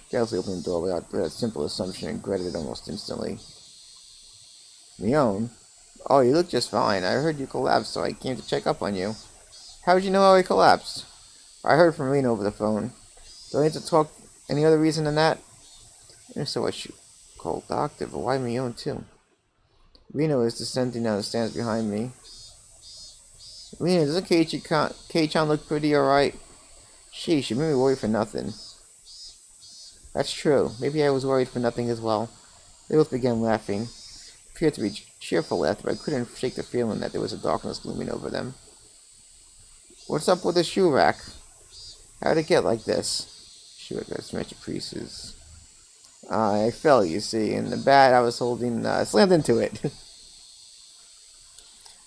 Carelessly opened the door without that simple assumption and regretted it almost instantly. Mion? Oh, you look just fine. I heard you collapsed, so I came to check up on you. How did you know I collapsed? I heard from Rena over the phone. Do I need to talk any other reason than that? And so I should call doctor, but why Mion too? Rena was descending down the stairs behind me. Rena, doesn't Kei-chan look pretty alright? She made me worry for nothing. That's true. Maybe I was worried for nothing as well. They both began laughing. It appeared to be cheerful laughter, but I couldn't shake the feeling that there was a darkness looming over them. What's up with the shoe rack? How'd it get like this? Shoe rack got smashed to pieces. I fell, you see, and the bat I was holding slammed into it.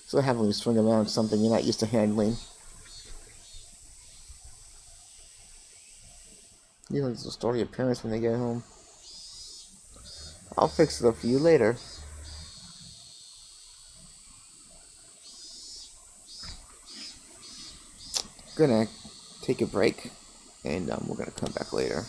So heavily swing around something you're not used to handling. You know, it's a story of parents when they get home. I'll fix it up for you later. Gonna take a break, and we're gonna come back later.